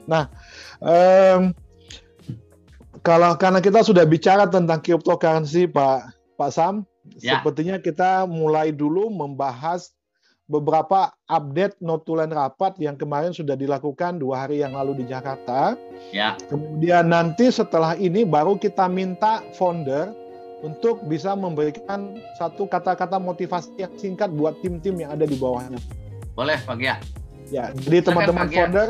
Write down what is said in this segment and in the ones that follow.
Nah, karena kita sudah bicara tentang cryptocurrency, Pak Sam, sepertinya kita mulai dulu membahas beberapa update notulen rapat yang kemarin sudah dilakukan 2 hari yang lalu di Jakarta. Kemudian nanti setelah ini baru kita minta founder untuk bisa memberikan satu kata-kata motivasi yang singkat buat tim-tim yang ada di bawahnya. Boleh, Pak Gia. Ya, jadi teman-teman founder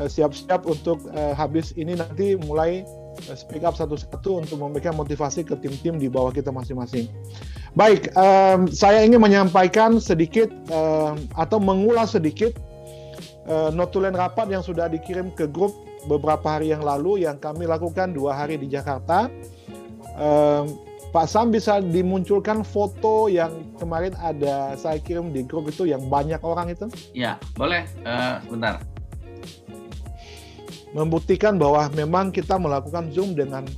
siap-siap untuk habis ini nanti mulai speak up satu-satu untuk memberikan motivasi ke tim-tim di bawah kita masing-masing. Baik, saya ingin menyampaikan sedikit atau mengulas sedikit notulen rapat yang sudah dikirim ke grup beberapa hari yang lalu yang kami lakukan 2 hari di Jakarta. Pak Sam bisa dimunculkan foto yang kemarin ada saya kirim di grup itu yang banyak orang itu? Ya, boleh. Sebentar. Membuktikan bahwa memang kita melakukan Zoom dengan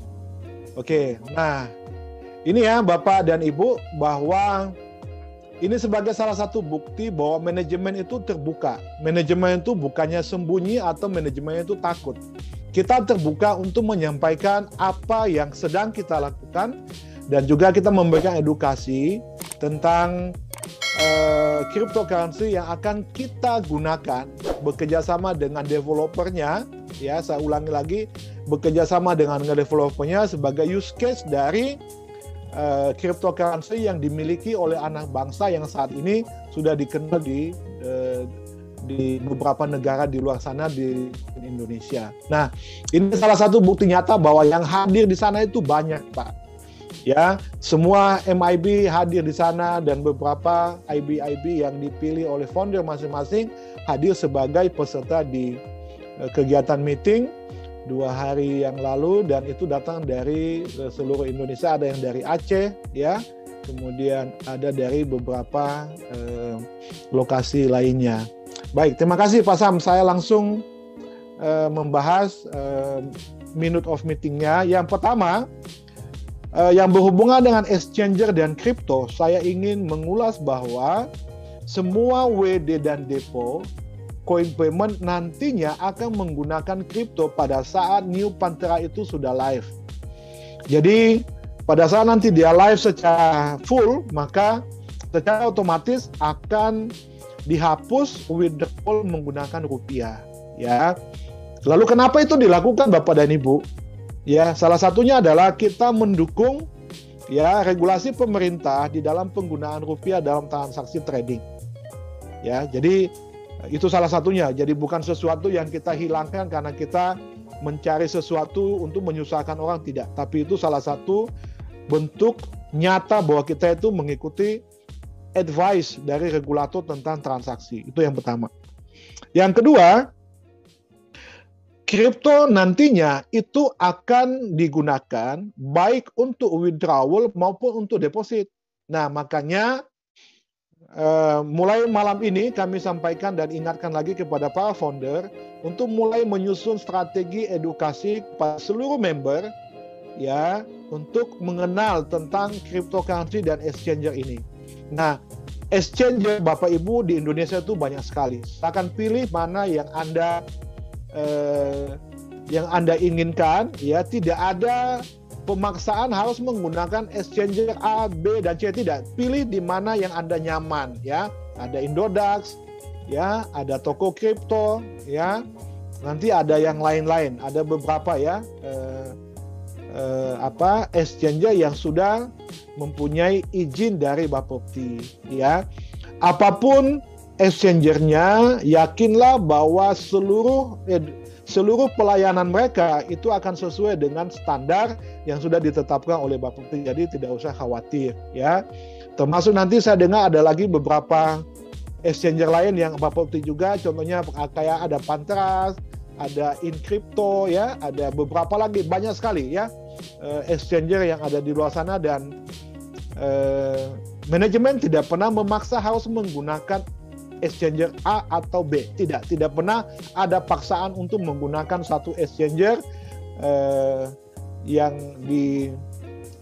oke. Nah, ini ya Bapak dan Ibu bahwa ini sebagai salah satu bukti bahwa manajemen itu terbuka. Manajemen itu bukannya sembunyi atau manajemen itu takut. Kita terbuka untuk menyampaikan apa yang sedang kita lakukan dan juga kita memberikan edukasi tentang cryptocurrency yang akan kita gunakan bekerjasama dengan developernya. Ya, saya ulangi lagi, bekerjasama dengan developernya sebagai use case dari cryptocurrency yang dimiliki oleh anak bangsa yang saat ini sudah dikenal di beberapa negara di luar sana di Indonesia. Nah, ini salah satu bukti nyata bahwa yang hadir di sana itu banyak, Pak. Ya, semua MIB hadir di sana dan beberapa IB yang dipilih oleh founder masing-masing hadir sebagai peserta di kegiatan meeting 2 hari yang lalu dan itu datang dari seluruh Indonesia, ada yang dari Aceh, ya, kemudian ada dari beberapa lokasi lainnya. Baik, terima kasih Pak Sam. Saya langsung membahas minute of meetingnya. Yang pertama, yang berhubungan dengan exchanger dan kripto, saya ingin mengulas bahwa semua WD dan depo coin payment nantinya akan menggunakan kripto pada saat New Panthera itu sudah live. Jadi pada saat nanti dia live secara full, maka secara otomatis akan dihapus withdrawal menggunakan rupiah. Ya. Lalu kenapa itu dilakukan Bapak dan Ibu? Ya, salah satunya adalah kita mendukung ya regulasi pemerintah di dalam penggunaan rupiah dalam transaksi trading. Ya, jadi itu salah satunya. Jadi bukan sesuatu yang kita hilangkan karena kita mencari sesuatu untuk menyusahkan orang, tidak. Tapi itu salah satu bentuk nyata bahwa kita itu mengikuti advice dari regulator tentang transaksi. Itu yang pertama. Yang kedua, kripto nantinya itu akan digunakan baik untuk withdrawal maupun untuk deposit. Nah, makanya mulai malam ini kami sampaikan dan ingatkan lagi kepada para founder untuk mulai menyusun strategi edukasi kepada seluruh member ya untuk mengenal tentang cryptocurrency dan exchanger ini. Nah, exchanger Bapak Ibu di Indonesia itu banyak sekali. Silakan pilih mana yang Anda inginkan, ya, tidak ada pemaksaan harus menggunakan exchanger A, B, dan C, tidak. Pilih di mana yang Anda nyaman, ya. Ada Indodax, ya, ada toko kripto, ya. Nanti ada yang lain-lain, ada beberapa ya exchanger yang sudah mempunyai izin dari Bapepti, ya. Apapun exchangernya, yakinlah bahwa seluruh pelayanan mereka itu akan sesuai dengan standar yang sudah ditetapkan oleh Bapepti. Jadi tidak usah khawatir, ya. Termasuk nanti saya dengar ada lagi beberapa exchanger lain yang Bapepti juga, contohnya kayak ada Pantras, ada Incrypto, ya, ada beberapa lagi, banyak sekali ya exchanger yang ada di luar sana dan manajemen tidak pernah memaksa harus menggunakan exchanger A atau B, tidak pernah ada paksaan untuk menggunakan satu exchanger yang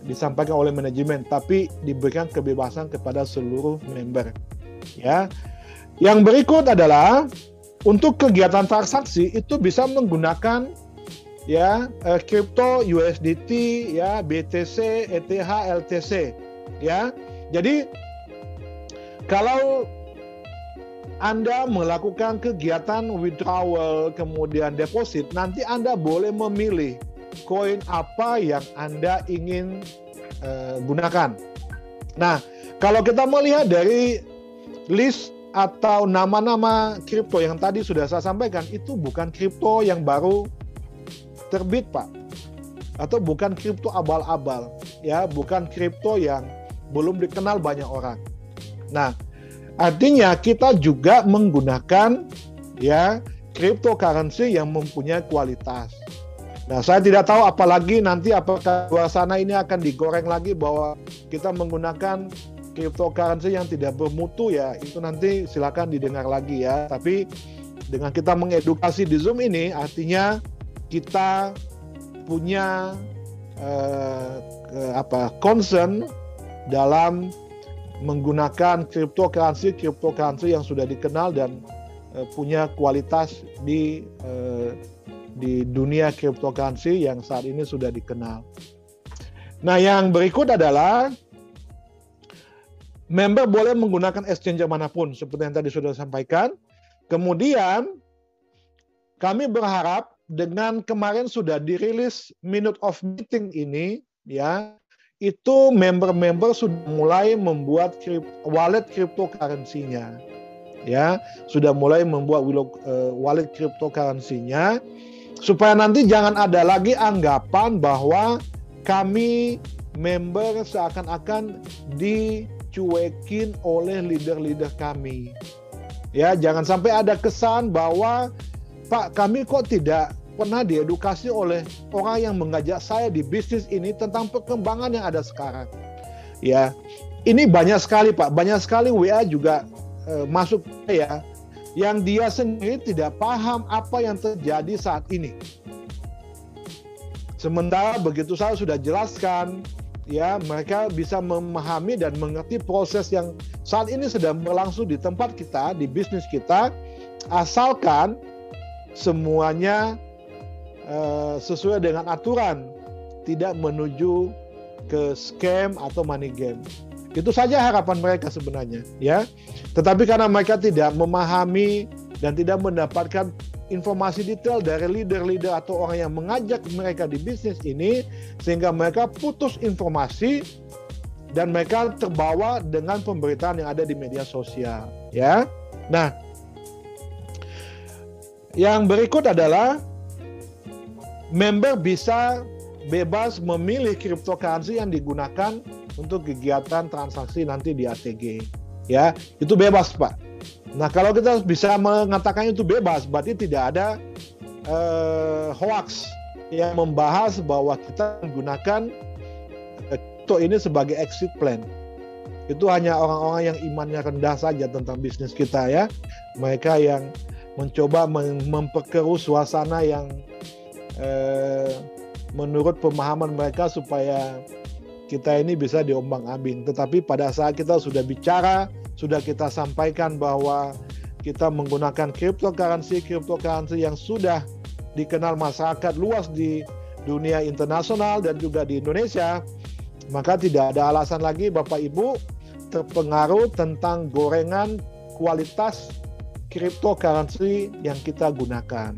disampaikan oleh manajemen, tapi diberikan kebebasan kepada seluruh member. Ya, yang berikut adalah untuk kegiatan transaksi itu bisa menggunakan ya kripto USDT, ya BTC, ETH, LTC, ya. Jadi kalau Anda melakukan kegiatan withdrawal kemudian deposit, nanti Anda boleh memilih koin apa yang Anda ingin gunakan. Nah, kalau kita melihat dari list atau nama-nama kripto yang tadi sudah saya sampaikan, itu bukan kripto yang baru terbit, Pak. Atau bukan kripto abal-abal, ya, bukan kripto yang belum dikenal banyak orang. Nah, artinya kita juga menggunakan ya cryptocurrency yang mempunyai kualitas. Nah, saya tidak tahu apalagi nanti apakah luar sana ini akan digoreng lagi bahwa kita menggunakan cryptocurrency yang tidak bermutu, ya itu nanti silakan didengar lagi ya. Tapi dengan kita mengedukasi di Zoom ini, artinya kita punya concern dalam menggunakan cryptocurrency yang sudah dikenal dan punya kualitas di dunia cryptocurrency yang saat ini sudah dikenal. Nah, yang berikut adalah member boleh menggunakan exchanger manapun seperti yang tadi sudah sampaikan. Kemudian kami berharap dengan kemarin sudah dirilis Minute of Meeting ini, ya, itu member-member sudah mulai membuat wallet cryptocurrency-nya. Ya, sudah mulai membuat wallet cryptocurrency-nya supaya nanti jangan ada lagi anggapan bahwa kami member seakan-akan dicuekin oleh leader-leader kami. Ya, jangan sampai ada kesan bahwa Pak, kami kok tidak pernah diedukasi oleh orang yang mengajak saya di bisnis ini tentang perkembangan yang ada sekarang. Ya, ini banyak sekali, Pak. Banyak sekali WA juga masuk ya, yang dia sendiri tidak paham apa yang terjadi saat ini. Sementara begitu saya sudah jelaskan, ya mereka bisa memahami dan mengerti proses yang saat ini sedang berlangsung di tempat kita, di bisnis kita, asalkan semuanya sesuai dengan aturan, tidak menuju ke scam atau money game. Itu saja harapan mereka sebenarnya, ya. Tetapi karena mereka tidak memahami dan tidak mendapatkan informasi detail dari leader-leader atau orang yang mengajak mereka di bisnis ini, sehingga mereka putus informasi dan mereka terbawa dengan pemberitaan yang ada di media sosial, ya. Nah, yang berikut adalah member bisa bebas memilih cryptocurrency yang digunakan untuk kegiatan transaksi nanti di ATG. Ya, itu bebas, Pak. Nah, kalau kita bisa mengatakan itu bebas, berarti tidak ada hoax yang membahas bahwa kita menggunakan kripto ini sebagai exit plan. Itu hanya orang-orang yang imannya rendah saja tentang bisnis kita, ya. Mereka yang mencoba memperkeruh suasana yang menurut pemahaman mereka supaya kita ini bisa diombang-ambing. Tetapi pada saat kita sudah bicara, sudah kita sampaikan bahwa kita menggunakan cryptocurrency yang sudah dikenal masyarakat luas di dunia internasional dan juga di Indonesia, maka tidak ada alasan lagi Bapak Ibu terpengaruh tentang gorengan kualitas cryptocurrency yang kita gunakan.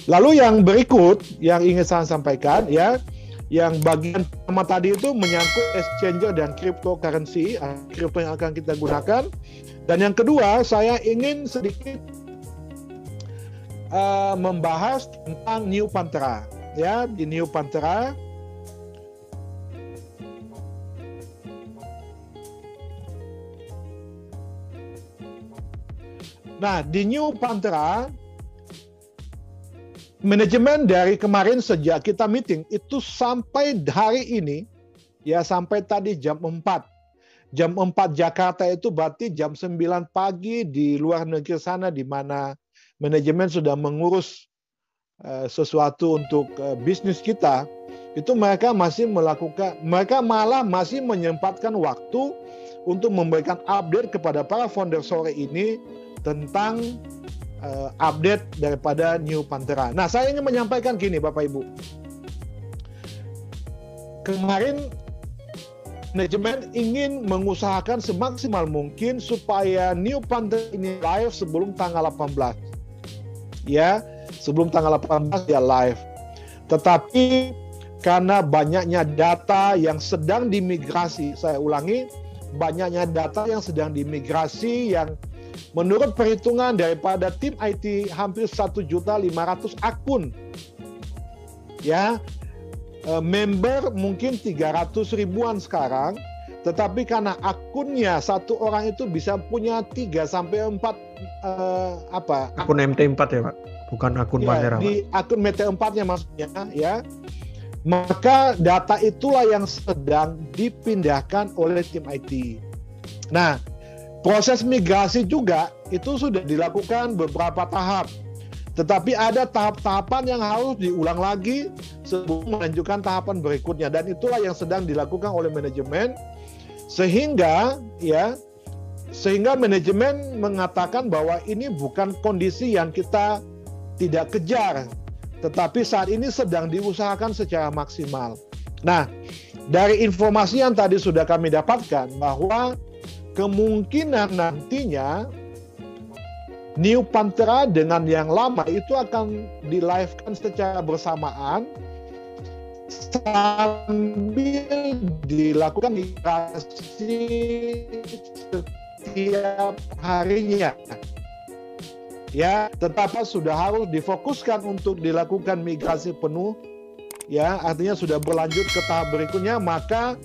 Lalu yang berikut yang ingin saya sampaikan, ya, yang bagian pertama tadi itu menyangkut exchanger dan cryptocurrency, kripto yang akan kita gunakan. Dan yang kedua, saya ingin sedikit membahas tentang New Panthera. Ya, di New Panthera manajemen dari kemarin sejak kita meeting itu sampai hari ini, ya sampai tadi jam 4. Jam 4 Jakarta itu berarti jam 9 pagi di luar negeri sana, di mana manajemen sudah mengurus sesuatu untuk bisnis kita. Itu mereka malah masih menyempatkan waktu untuk memberikan update kepada para founder sore ini tentang update daripada New Panthera. Nah, saya ingin menyampaikan gini Bapak Ibu. Kemarin manajemen ingin mengusahakan semaksimal mungkin supaya New Panthera ini live sebelum tanggal 18. Ya, sebelum tanggal 18 ya live. Tetapi karena banyaknya data yang sedang dimigrasi, saya ulangi, banyaknya data yang sedang dimigrasi yang menurut perhitungan daripada tim IT hampir 1.500.000 akun. Ya, member mungkin 300 ribuan sekarang, tetapi karena akunnya satu orang itu bisa punya 3 sampai 4 akun MT4 ya Pak, bukan akun Panthera. Di akun MT4-nya maksudnya ya. Maka data itulah yang sedang dipindahkan oleh tim IT. Nah, proses migrasi juga itu sudah dilakukan beberapa tahap. Tetapi ada tahap-tahapan yang harus diulang lagi sebelum melanjutkan tahapan berikutnya, dan itulah yang sedang dilakukan oleh manajemen sehingga manajemen mengatakan bahwa ini bukan kondisi yang kita tidak kejar, tetapi saat ini sedang diusahakan secara maksimal. Nah, dari informasi yang tadi sudah kami dapatkan bahwa kemungkinan nantinya New Panthera dengan yang lama itu akan di-live-kan secara bersamaan sambil dilakukan migrasi setiap harinya. Ya, tetapi sudah harus difokuskan untuk dilakukan migrasi penuh. Ya, artinya sudah berlanjut ke tahap berikutnya, maka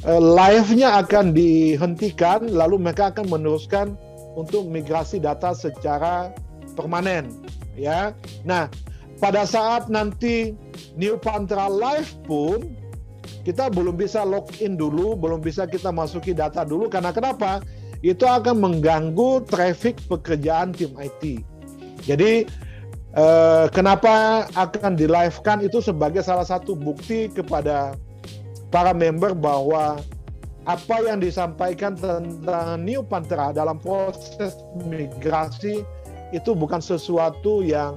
live-nya akan dihentikan, lalu mereka akan meneruskan untuk migrasi data secara permanen, ya. Nah, pada saat nanti New Panthera live pun kita belum bisa login dulu, belum bisa kita masuki data dulu, karena kenapa? Itu akan mengganggu traffic pekerjaan tim IT. Jadi kenapa akan di live-kan itu sebagai salah satu bukti kepada para member bahwa apa yang disampaikan tentang New Panthera dalam proses migrasi itu bukan sesuatu yang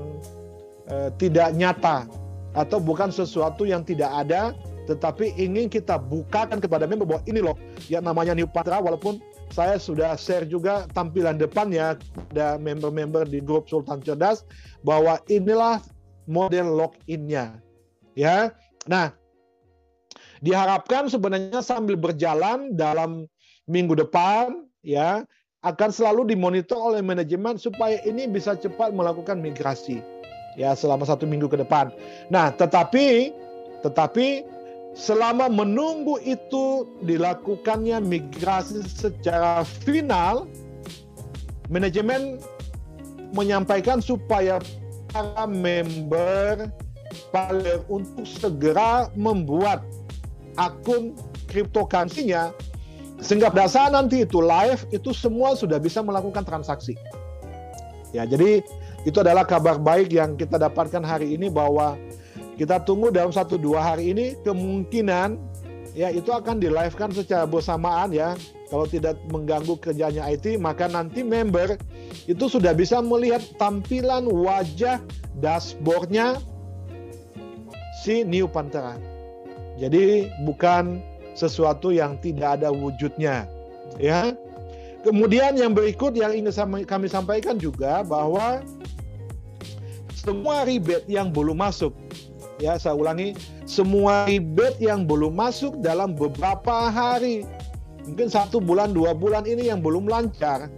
tidak nyata atau bukan sesuatu yang tidak ada, tetapi ingin kita bukakan kepada member bahwa ini loh yang namanya New Panthera. Walaupun saya sudah share juga tampilan depannya pada member-member di grup Sultan Cerdas bahwa inilah model login-nya, ya. Nah, diharapkan sebenarnya sambil berjalan dalam minggu depan, ya, akan selalu dimonitor oleh manajemen supaya ini bisa cepat melakukan migrasi, ya, selama 1 minggu ke depan. Nah, tetapi selama menunggu itu dilakukannya migrasi secara final, manajemen menyampaikan supaya para member untuk segera membuat akun cryptocurrency-nya, sehingga pada saat nanti itu live, itu semua sudah bisa melakukan transaksi. Ya, jadi itu adalah kabar baik yang kita dapatkan hari ini, bahwa kita tunggu dalam 1-2 hari ini kemungkinan ya itu akan di live-kan secara bersamaan, ya. Kalau tidak mengganggu kerjanya IT, maka nanti member itu sudah bisa melihat tampilan wajah dashboard-nya si New Panthera. Jadi bukan sesuatu yang tidak ada wujudnya, ya. Kemudian yang berikut yang ingin kami sampaikan juga bahwa semua rebate yang belum masuk, ya, saya ulangi, semua rebate yang belum masuk dalam beberapa hari, mungkin 1 bulan, 2 bulan ini yang belum lancar,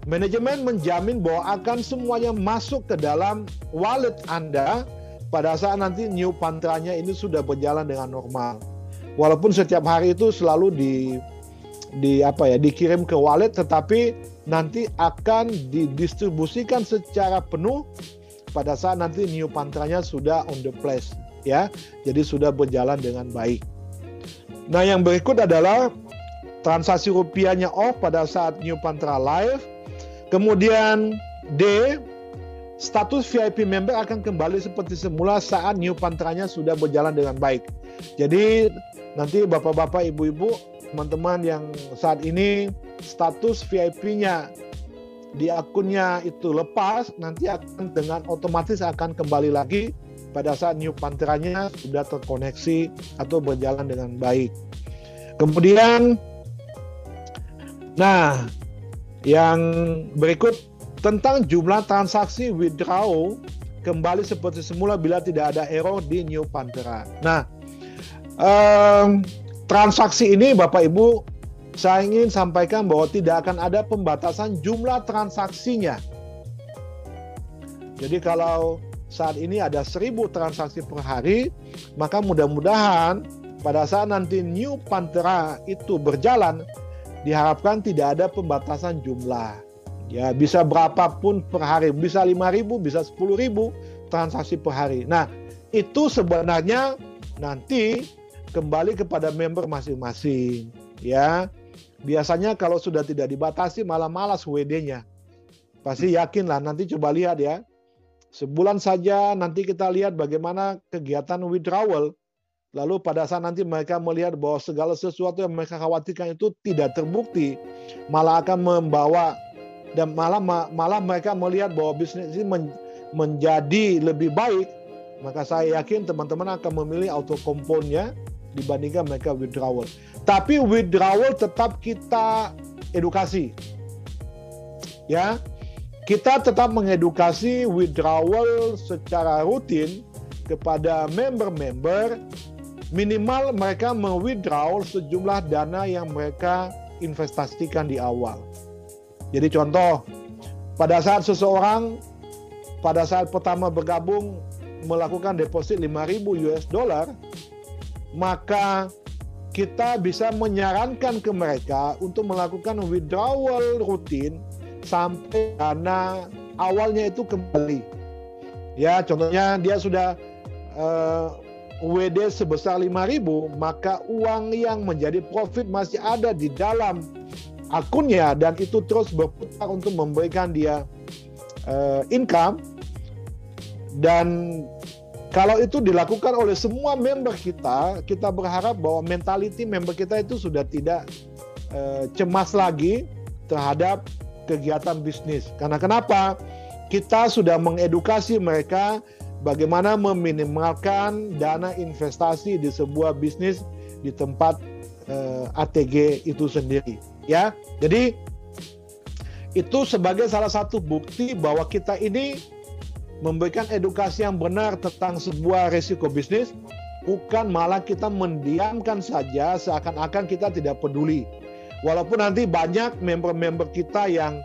manajemen menjamin bahwa akan semuanya masuk ke dalam wallet Anda pada saat nanti New Panthera-nya ini sudah berjalan dengan normal. Walaupun setiap hari itu selalu dikirim ke wallet, tetapi nanti akan didistribusikan secara penuh pada saat nanti New Panthera-nya sudah on the place, ya. Jadi sudah berjalan dengan baik. Nah, yang berikut adalah transaksi rupiahnya off pada saat New Panthera live. Kemudian D, status VIP member akan kembali seperti semula saat New Panthera-nya sudah berjalan dengan baik. Jadi nanti bapak-bapak, ibu-ibu teman-teman yang saat ini status VIP-nya di akunnya itu lepas, nanti akan dengan otomatis akan kembali lagi pada saat New Panteranya sudah terkoneksi atau berjalan dengan baik. Kemudian, nah, yang berikut tentang jumlah transaksi withdraw kembali seperti semula bila tidak ada error di New Pantera. Nah, transaksi ini Bapak Ibu, saya ingin sampaikan bahwa tidak akan ada pembatasan jumlah transaksinya. Jadi kalau saat ini ada 1.000 transaksi per hari, maka mudah-mudahan pada saat nanti New Pantera itu berjalan, diharapkan tidak ada pembatasan jumlah. Ya, bisa berapapun per hari, bisa 5.000, bisa 10.000 transaksi per hari. Nah, itu sebenarnya nanti kembali kepada member masing-masing, ya. Biasanya kalau sudah tidak dibatasi malah malas WD-nya. Pasti yakinlah, nanti coba lihat ya. Sebulan saja nanti kita lihat bagaimana kegiatan withdrawal. Lalu pada saat nanti mereka melihat bahwa segala sesuatu yang mereka khawatirkan itu tidak terbukti, malah akan membawa dan malah mereka melihat bahwa bisnis ini menjadi lebih baik, maka saya yakin teman-teman akan memilih auto compoundnya dibandingkan mereka withdrawal. Tapi withdrawal tetap kita edukasi. Ya. Kita tetap mengedukasi withdrawal secara rutin kepada member-member, minimal mereka mewithdraw sejumlah dana yang mereka investasikan di awal. Jadi contoh, pada saat seseorang pada saat pertama bergabung melakukan deposit 5.000 US dollar, maka kita bisa menyarankan ke mereka untuk melakukan withdrawal rutin sampai dana awalnya itu kembali. Ya, contohnya dia sudah WD sebesar 5.000, maka uang yang menjadi profit masih ada di dalam akunnya dan itu terus berputar untuk memberikan dia income. Dan kalau itu dilakukan oleh semua member kita, kita berharap bahwa mentality member kita itu sudah tidak cemas lagi terhadap kegiatan bisnis. Karena kenapa? Kita sudah mengedukasi mereka bagaimana meminimalkan dana investasi di sebuah bisnis di tempat ATG itu sendiri. Ya, jadi itu sebagai salah satu bukti bahwa kita ini memberikan edukasi yang benar tentang sebuah resiko bisnis, bukan malah kita mendiamkan saja seakan-akan kita tidak peduli. Walaupun nanti banyak member-member kita yang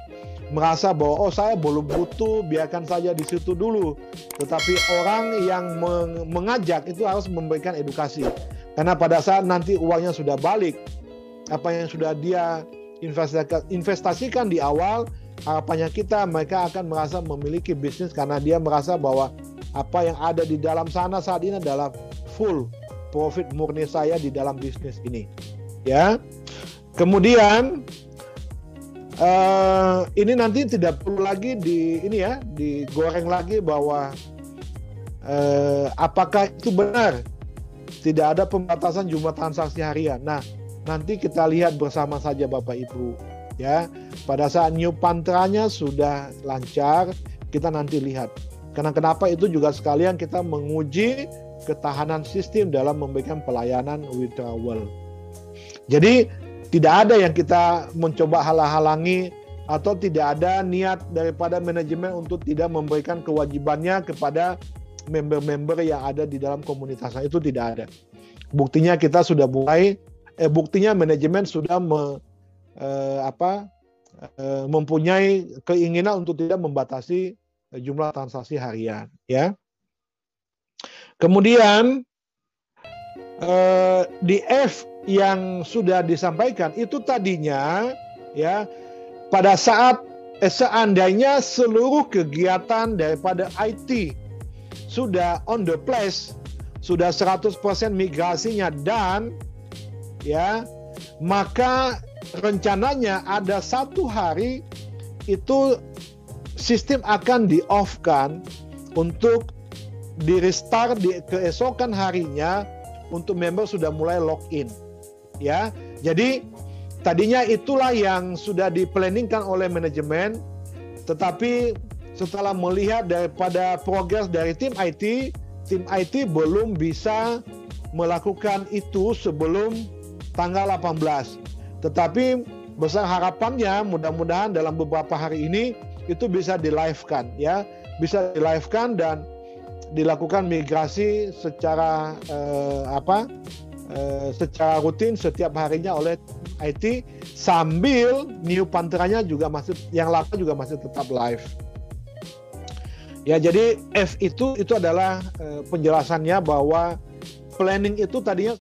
merasa bahwa oh saya belum butuh, biarkan saja di situ dulu. Tetapi orang yang mengajak itu harus memberikan edukasi. Karena pada saat nanti uangnya sudah balik, apa yang sudah dia investasikan di awal, harapannya mereka akan merasa memiliki bisnis karena dia merasa bahwa apa yang ada di dalam sana saat ini adalah full profit murni saya di dalam bisnis ini. Ya. Kemudian ini nanti tidak perlu lagi digoreng lagi bahwa apakah itu benar tidak ada pembatasan jumlah transaksi harian. Nah, nanti kita lihat bersama saja Bapak Ibu. Ya, pada saat New Panteranya sudah lancar, kita nanti lihat. Karena kenapa itu juga sekalian kita menguji ketahanan sistem dalam memberikan pelayanan withdrawal. Jadi tidak ada yang kita mencoba halang-halangi atau tidak ada niat daripada manajemen untuk tidak memberikan kewajibannya kepada member-member yang ada di dalam komunitasnya, itu tidak ada. Buktinya kita sudah mulai, buktinya manajemen sudah mempunyai keinginan untuk tidak membatasi jumlah transaksi harian, ya. Kemudian di F yang sudah disampaikan itu tadinya ya pada saat seandainya seluruh kegiatan daripada IT sudah on the place, sudah 100% migrasinya dan ya, maka rencananya ada satu hari itu sistem akan di-off-kan untuk di-restart di keesokan harinya untuk member sudah mulai login. Ya, Jadi tadinya itulah yang sudah diplanningkan oleh manajemen, tetapi setelah melihat daripada progres dari tim IT belum bisa melakukan itu sebelum tanggal 18. Tetapi besar harapannya mudah-mudahan dalam beberapa hari ini itu bisa di-live-kan ya, bisa di-live-kan dan dilakukan migrasi secara secara rutin setiap harinya oleh IT, sambil New Panteranya juga masih, yang lama juga masih tetap live. Ya, jadi F itu adalah penjelasannya bahwa planning itu tadinya